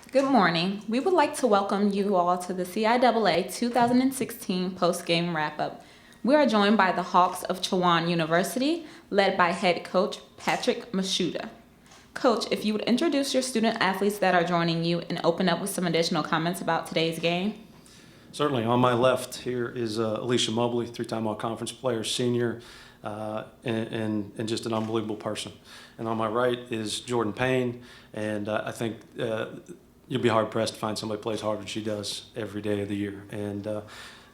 Good morning. We would like to welcome you all to the CIAA 2016 post-game wrap-up. We are joined by the Hawks of Chowan University, led by head coach Patrick Mashuda. Coach, if you would introduce your student athletes that are joining you and open up with some additional comments about today's game. Certainly. On my left here is Alicia Mobley, three-time all-conference player, senior, and just an unbelievable person. And on my right is Jordan Payne, and I think you'll be hard-pressed to find somebody who plays harder than she does every day of the year. And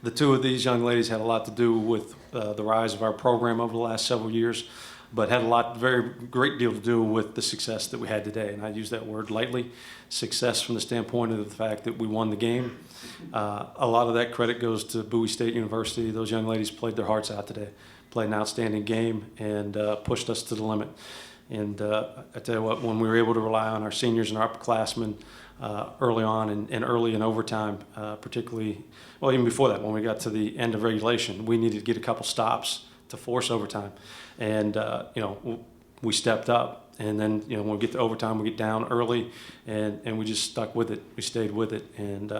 the two of these young ladies had a lot to do with the rise of our program over the last several years, but had very great deal to do with the success that we had today. And I use that word lightly, success from the standpoint of the fact that we won the game. A lot of that credit goes to Bowie State University. Those young ladies played their hearts out today, played an outstanding game, and pushed us to the limit. And I tell you what, when we were able to rely on our seniors and our upperclassmen early on and early in overtime, particularly, well, even before that, when we got to the end of regulation, we needed to get a couple stops to force overtime. And, we stepped up. And then, when we get to overtime, we get down early, and we just stuck with it. We stayed with it, and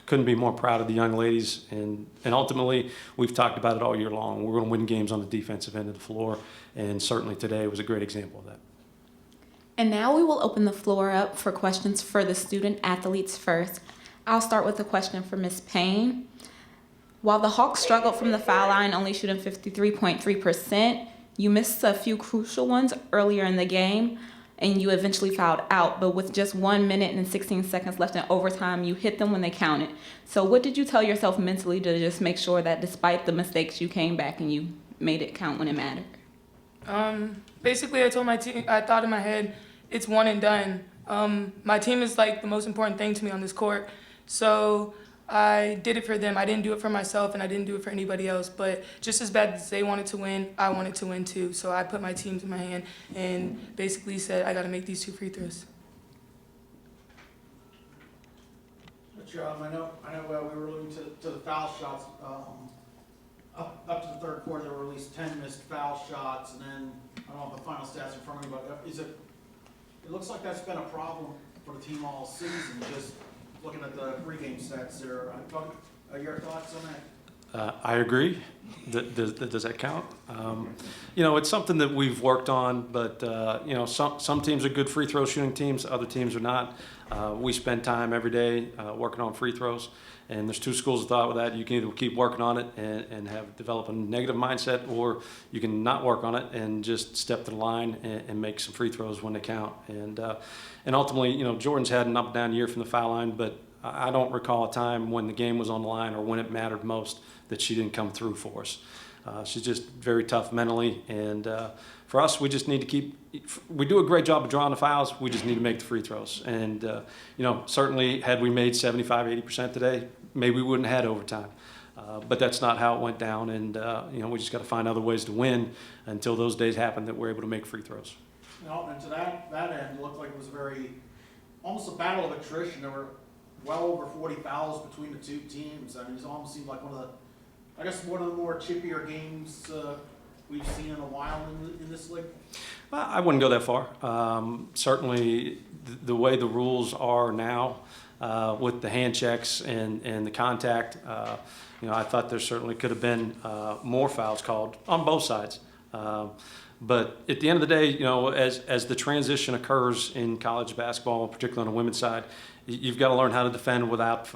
couldn't be more proud of the young ladies. And ultimately, we've talked about it all year long. We're going to win games on the defensive end of the floor, and certainly today was a great example of that. And now we will open the floor up for questions for the student athletes first. I'll start with a question for Ms. Payne. While the Hawks struggled from the foul line, only shooting 53.3%, you missed a few crucial ones earlier in the game, and you eventually fouled out. But with just 1 minute and 16 seconds left in overtime, you hit them when they counted. So what did you tell yourself mentally to just make sure that despite the mistakes, you came back and you made it count when it mattered? Basically, I told my team, I thought in my head, it's one and done. My team is like the most important thing to me on this court. So I did it for them. I didn't do it for myself, and I didn't do it for anybody else. But just as bad as they wanted to win, I wanted to win too. So I put my team to my hand and basically said, I got to make these 2 free throws. I know we were alluding to the foul shots. Up to the third quarter, there were at least 10 missed foul shots, and then I don't have the final stats in front of me, but it looks like that's been a problem for the team all season. Just looking at the pregame stats there, your thoughts on that? I agree. Does that count? It's something that we've worked on, but some teams are good free throw shooting teams, other teams are not. We spend time every day working on free throws, and there's 2 schools of thought with that. You can either keep working on it and develop a negative mindset, or you can not work on it and just step to the line and make some free throws when they count. And ultimately, Jordan's had an up and down year from the foul line, but I don't recall a time when the game was on the line or when it mattered most that she didn't come through for us. She's just very tough mentally, and for us, we just need to we do a great job of drawing the fouls. We just need to make the free throws. And, certainly had we made 75, 80% today, maybe we wouldn't have had overtime. But that's not how it went down, and, we just got to find other ways to win until those days happen that we're able to make free throws. And to that end, it looked like it was almost a battle of attrition. There were well over 40 fouls between the 2 teams. I mean, it almost seemed like one of the more chippier games we've seen in a while in this league. I wouldn't go that far. Certainly, the way the rules are now, with the hand checks and the contact, I thought there certainly could have been more fouls called on both sides. But at the end of the day, as the transition occurs in college basketball, particularly on the women's side, you've got to learn how to defend without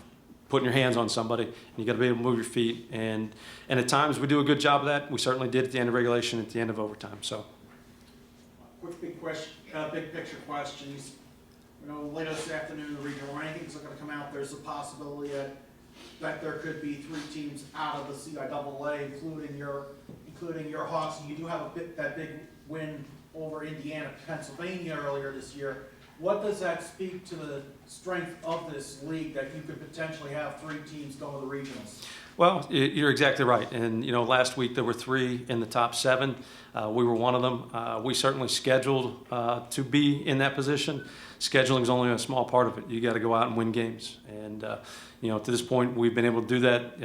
putting your hands on somebody. You got to be able to move your feet, and at times we do a good job of that. We certainly did at the end of regulation, at the end of overtime. So, quick big picture questions. Later this afternoon, the regional rankings are going to come out. There's a possibility that there could be 3 teams out of the CIAA, including your Hawks. You do have that big win over Indiana, Pennsylvania earlier this year. What does that speak to the strength of this league, that you could potentially have 3 teams go to the regionals? Well, you're exactly right. And, last week there were 3 in the top 7. We were one of them. We certainly scheduled to be in that position. Scheduling is only a small part of it. You got to go out and win games. And, to this point, we've been able to do that,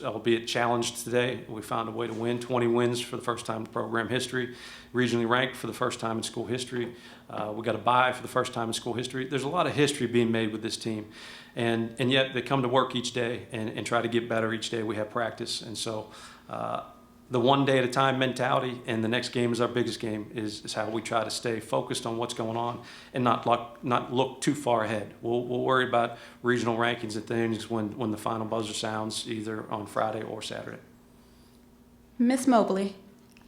albeit challenged today. We found a way to win 20 wins for the first time in program history, regionally ranked for the first time in school history. We got a bye for the first time in school history. There's a lot of history being made with this team. And yet they come to work each day and try to get better each day. We have practice. And so the one day at a time mentality and the next game is our biggest game is how we try to stay focused on what's going on and not look too far ahead. We'll worry about regional rankings and things when the final buzzer sounds either on Friday or Saturday. Miss Mobley,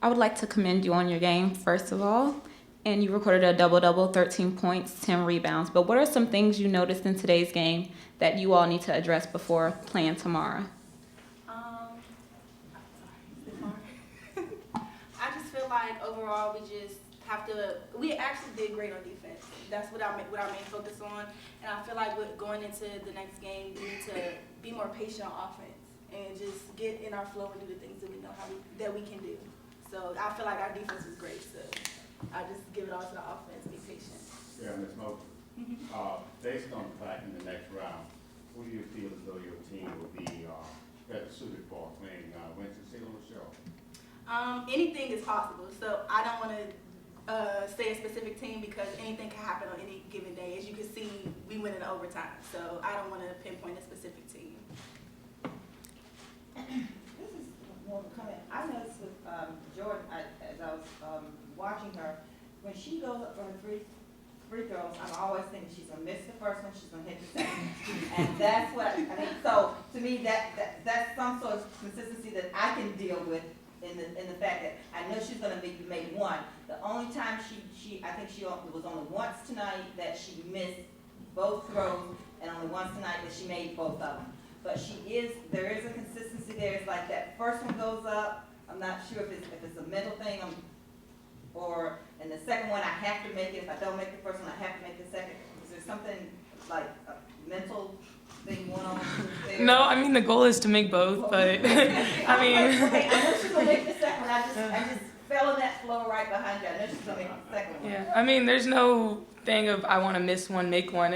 I would like to commend you on your game, first of all. And you recorded a double-double, 13 points, 10 rebounds. But what are some things you noticed in today's game that you all need to address before playing tomorrow? I just feel like overall we actually did great on defense. That's what our main focus on. And I feel like going into the next game, we need to be more patient on offense and just get in our flow and do the things that we know that we can do. So I feel like our defense was great. So I just give it all to the offense, be patient. Yeah, Ms. Mosley, based on the fact in the next round, who do you feel as though your team will be better suited for playing Winston-Salem or Cheryl? Anything is possible. So I don't want to say a specific team because anything can happen on any given day. As you can see, we went into overtime. So I don't want to pinpoint a specific team. This is more of a comment. I noticed with Jordan, as I was watching her, when she goes up for her free throws, I'm always thinking she's gonna miss the first one, she's gonna hit the second. And that's what I mean. So to me, that's some sort of consistency that I can deal with in the fact that I know she's gonna be made one. The only time I think it was only once tonight that she missed both throws, and only once tonight that she made both of them. But there is a consistency there. It's like that first one goes up. I'm not sure if it's a mental thing, and the second one I have to make it. If I don't make the first one, I have to make the second. Is there something like a mental thing going on there? No, I mean the goal is to make both, but I mean. Okay, I know she's gonna make the second one. I just fell in that flow right behind you. I know she's gonna make the second one. Yeah, I mean there's no thing of I want to miss one, make one.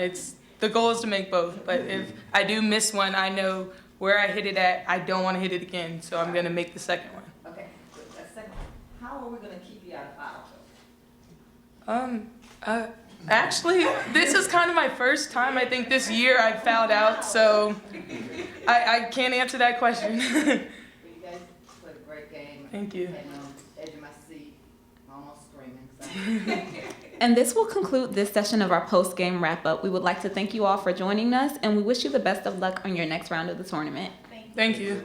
The goal is to make both, but if I do miss one, I know where I hit it at. I don't want to hit it again, so I'm gonna make the second one. Okay, good. That's second one. How are we gonna keep you out of foul? Actually, this is kind of my first time. I think this year I've fouled out, so I can't answer that question. Well, you guys played a great game. Thank you. And edge of my seat, almost screaming. So. And this will conclude this session of our post-game wrap-up. We would like to thank you all for joining us, and we wish you the best of luck on your next round of the tournament. Thank you.